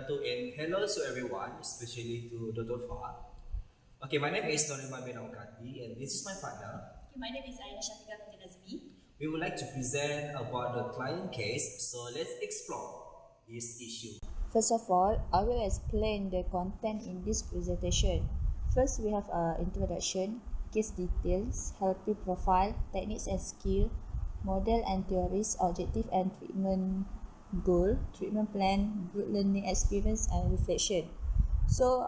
wabarakatuh, and hello to everyone, especially to Dr. Fa. Okay, my name is Nornikman bin Kati, and this is my partner. Okay, my name is Ainaa Syafiqah from Nazmi. We would like to present about the client case, so let's explore this issue. First of all, I will explain the content in this presentation. First, we have introduction, case details, helping profile, techniques and skill, model and theories, objective and treatment goal, treatment plan, good learning experience and reflection. So,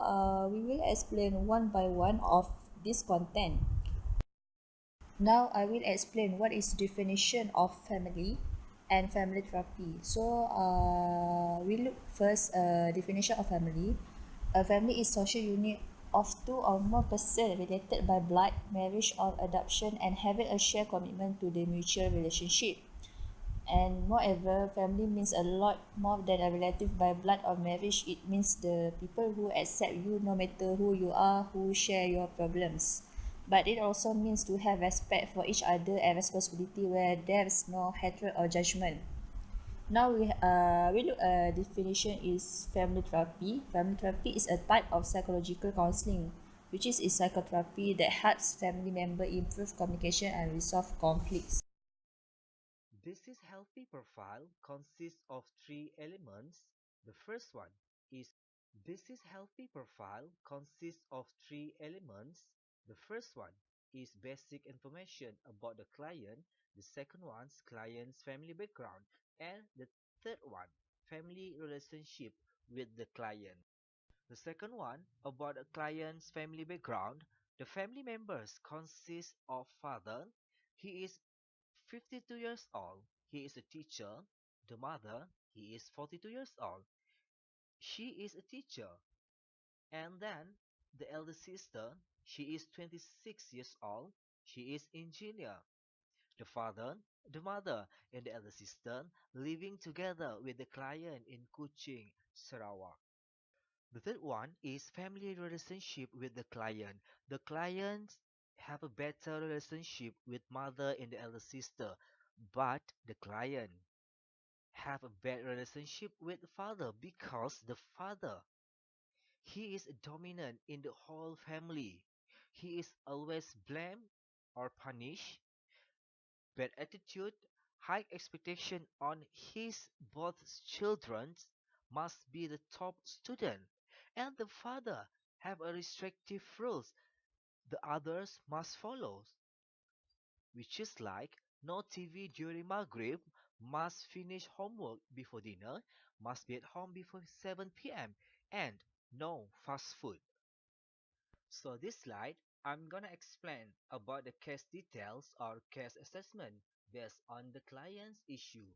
we will explain one by one of this content. Now I will explain what is definition of family and family therapy. So we look first definition of family. A family is social unit of two or more persons related by blood, marriage or adoption and having a shared commitment to the mutual relationship. And moreover, family means a lot more than a relative by blood or marriage. It means the people who accept you no matter who you are, who share your problems. But it also means to have respect for each other and responsibility where there is no hatred or judgment. Now we look definition is family therapy. Family therapy is a type of psychological counseling, which is a psychotherapy that helps family member improve communication and resolve conflicts. This is healthy profile consists of three elements. The first one is This is healthy profile consists of three elements. The first one is basic information about the client. The second one's client's family background, and the third one family relationship with the client. The second one about a client's family background. The family members consist of father. He is 52 years old. He is a teacher. The mother, he is 42 years old. She is a teacher. And then the elder sister, she is 26 years old. She is engineer. The father, the mother, and the elder sister living together with the client in Kuching, Sarawak. The third one is family relationship with the client. The clients have a better relationship with mother and the elder sister, but the client have a bad relationship with the father because the father, he is dominant in the whole family. He is always blamed or punished, bad attitude, high expectation on his both children must be the top student, and the father have a restrictive rules the others must follow, which is like no TV during Maghrib, must finish homework before dinner, must be at home before 7 p.m., and no fast food. So this slide, I'm gonna explain about the case details or case assessment based on the client's issue.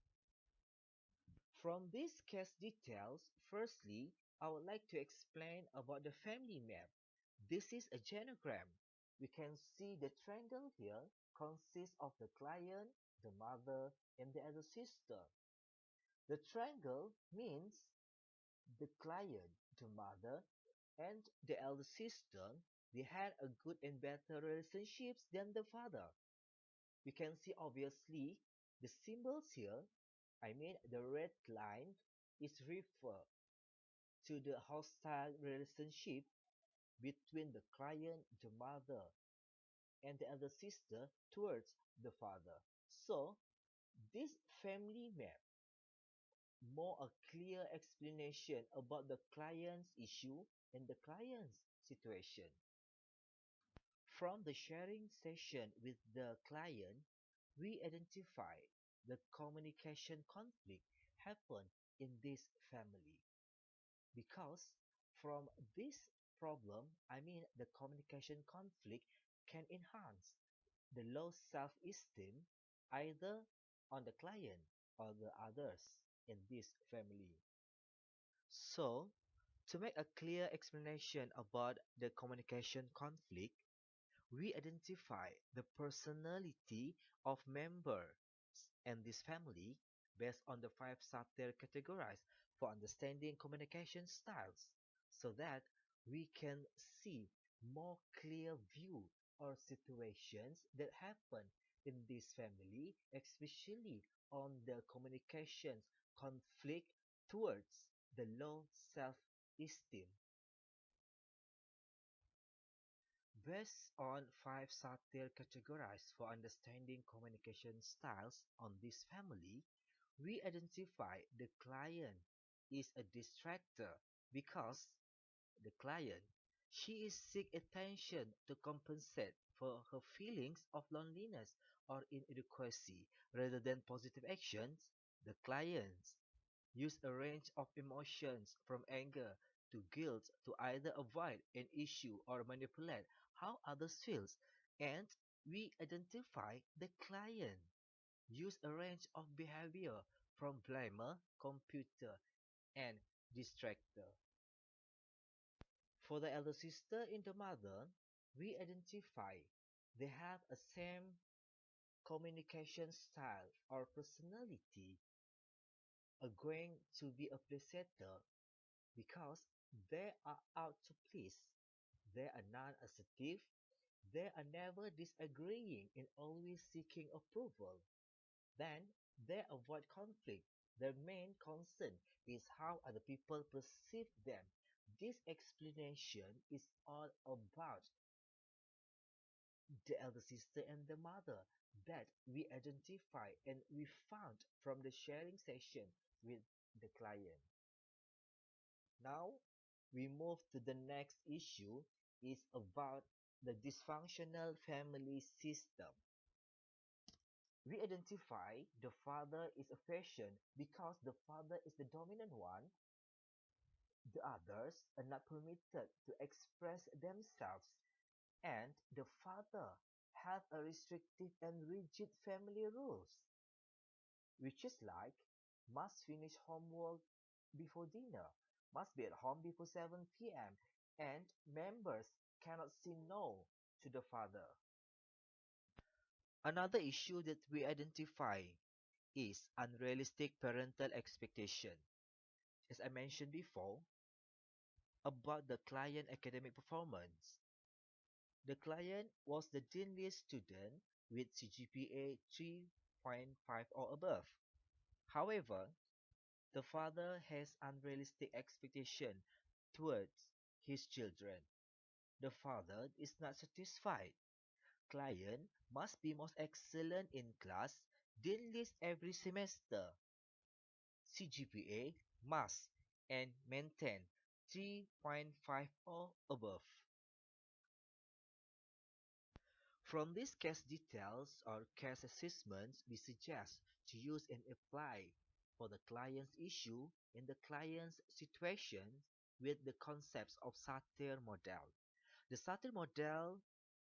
From these case details, firstly, I would like to explain about the family map. This is a genogram. We can see the triangle here consists of the client, the mother, and the other sister. The triangle means the client, the mother, and the elder sister, they had a good and better relationships than the father. We can see obviously the symbols here, I mean the red line is refer to the hostile relationship between the client, the mother, and the elder sister towards the father. So, this family map more a clear explanation about the client's issue and the client's situation. From the sharing session with the client, we identify the communication conflict happen in this family because from this problem, I mean the communication conflict can enhance the low self-esteem either on the client or the others in this family. So, to make a clear explanation about the communication conflict, we identify the personality of members in this family based on the five subtier categorized for understanding communication styles so that we can see more clear view or situations that happen in this family, especially on the communications conflict towards the low self-esteem. Based on 5 satire categories for understanding communication styles on this family, we identify the client is a distractor because the client, she is seek attention to compensate for her feelings of loneliness or inadequacy rather than positive actions. The clients use a range of emotions from anger to guilt to either avoid an issue or manipulate how others feel. And we identify the client use a range of behavior from blamer, computer, and distractor. For the elder sister in the mother, we identify they have a same communication style or personality, are going to be a pleaser because they are out to please. They are non-assertive. They are never disagreeing and always seeking approval. Then they avoid conflict. Their main concern is how other people perceive them. This explanation is all about the elder sister and the mother that we identify and we found from the sharing session with the client. Now we move to the next issue is about the dysfunctional family system. We identify the father is a fashion because the father is the dominant one. The others are not permitted to express themselves, and the father have a restrictive and rigid family rules, which is like must finish homework before dinner, must be at home before 7 p.m., and members cannot say no to the father. Another issue that we identify is unrealistic parental expectation. As I mentioned before, about the client academic performance. The client was the deanliest student with CGPA 3.5 or above. However, the father has unrealistic expectation towards his children. The father is not satisfied. Client must be most excellent in class, deanlist every semester. CGPA must and maintain 3.5 or above. From these case details or case assessments, we suggest to use and apply for the client's issue in the client's situation with the concepts of satire model. The satire model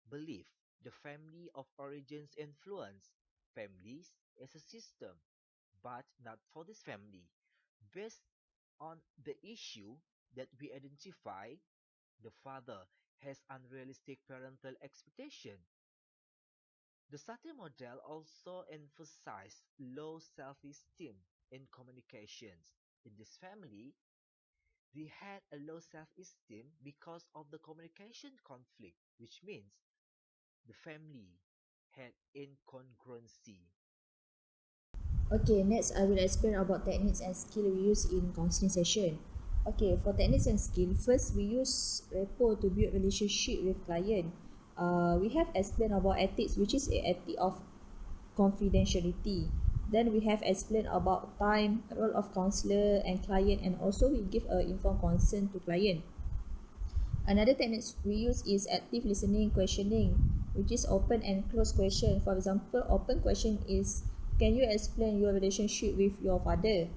believe the family of origins influence families as a system, but not for this family. Based on the issue that we identify, the father has unrealistic parental expectation. The Sati model also emphasized low self-esteem in communications. In this family, they had a low self-esteem because of the communication conflict, which means the family had incongruency. Okay, next I will explain about techniques and skill we use in counseling session. Okay, for techniques and skill, first we use rapport to build relationship with client. We have explained about ethics, which is a ethic of confidentiality. Then we have explained about time, role of counselor and client, and also we give a informed consent to client. Another technique we use is active listening questioning, which is open and closed question. For example, open question is, can you explain your relationship with your father?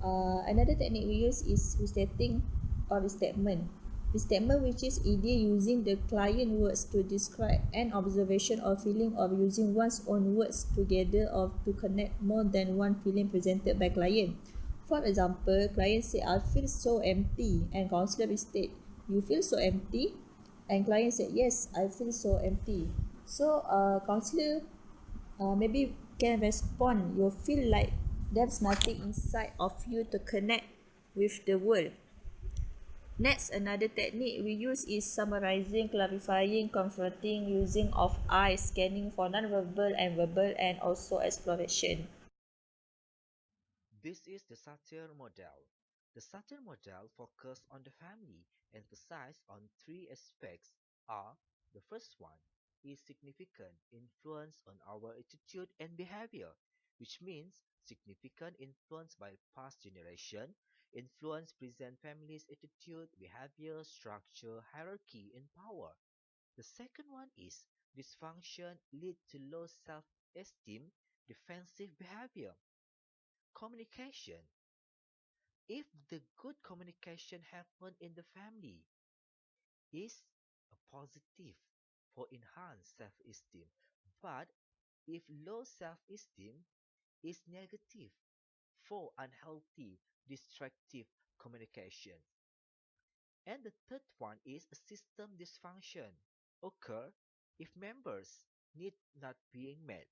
Another technique we use is restating or restatement. Restatement, which is idea using the client words to describe an observation or feeling, or using one's own words together or to connect more than one feeling presented by client. For example, client say, I feel so empty, and counselor restate, you feel so empty? And client said, yes, I feel so empty. So, counselor maybe can respond, you feel like there's nothing inside of you to connect with the world. Next, another technique we use is summarizing, clarifying, confronting, using of eyes, scanning for non-verbal and verbal, and also exploration. This is the satire model. The Satir model focuses on the family, emphasize on three aspects are the first one is significant influence on our attitude and behavior, which means significant influence by past generation, influence present family's attitude, behavior, structure, hierarchy, and power. The second one is dysfunction lead to low self-esteem, defensive behavior. Communication. If the good communication happen in the family is a positive for enhanced self-esteem, but if low self-esteem is negative for unhealthy, destructive communication. And the third one is a system dysfunction occur if members need not being met,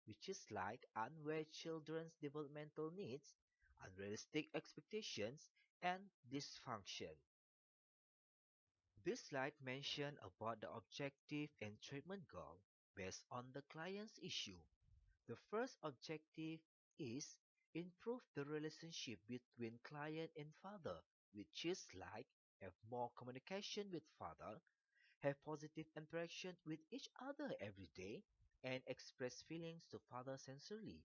which is like unaware children's developmental needs, unrealistic expectations, and dysfunction. This slide mentions about the objective and treatment goal based on the client's issue. The first objective is improve the relationship between client and father, which is like have more communication with father, have positive interaction with each other every day, and express feelings to father sincerely.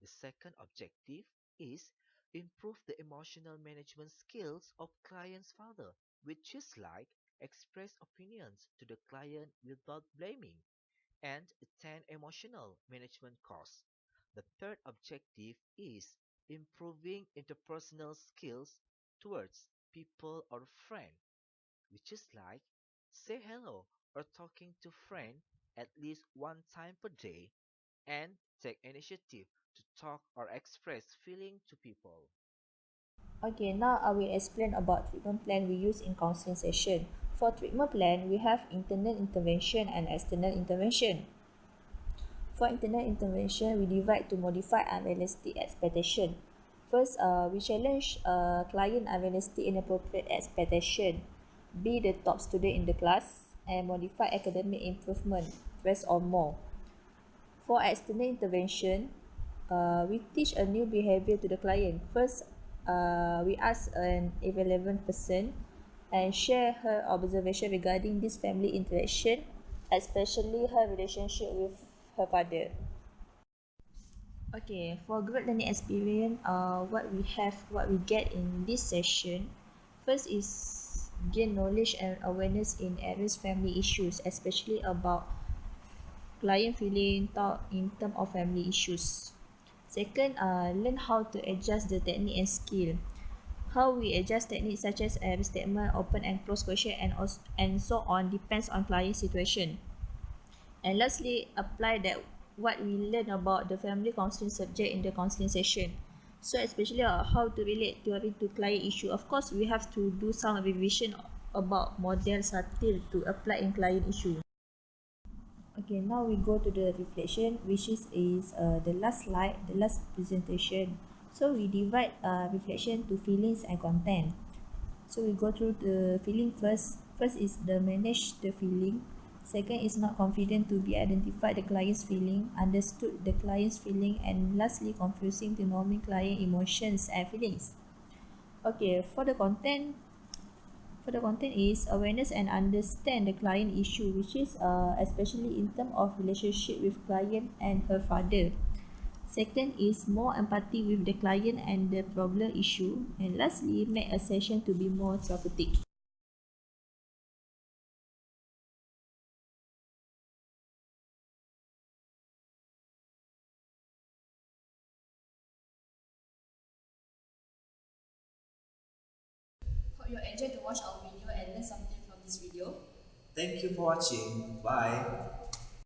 The second objective is improve the emotional management skills of client's father, which is like express opinions to the client without blaming and attain emotional management course. The third objective is improving interpersonal skills towards people or friend, which is like say hello or talking to friend at least one time per day and take initiative to talk or express feeling to people. Okay, now I will explain about treatment plan we use in counseling session. For treatment plan, we have internal intervention and external intervention. For internal intervention, we divide to modify unrealistic expectation. First, we challenge client unrealistic inappropriate expectation. Be the top student in the class and modify academic improvement, rest or more. For external intervention, we teach a new behavior to the client. First, we ask an irrelevant person and share her observation regarding this family interaction, especially her relationship with her father. Okay, for group learning experience, what we get in this session, first is gain knowledge and awareness in areas family issues, especially about client feeling thought in terms of family issues. Second, learn how to adjust the technique and skill. How we adjust techniques such as every statement, open and close question, and so on depends on client situation. And lastly, apply that what we learn about the family counseling subject in the counseling session. So especially how to relate to client issue. Of course, we have to do some revision about model satir to apply in client issue. Okay, now we go to the reflection, which is the last slide, the last presentation. So we divide reflection to feelings and content. So we go through the feeling first. First is the manage the feeling. Second is not confident to be identified the client's feeling, understood the client's feeling, and lastly confusing the norming client emotions and feelings. Okay, for the content is awareness and understand the client issue, which is especially in terms of relationship with client and her father. Second is more empathy with the client and the problem issue, and lastly make a session to be more therapeutic. Hope you enjoyed to watch our video and learn something from this video. Thank you for watching. Bye.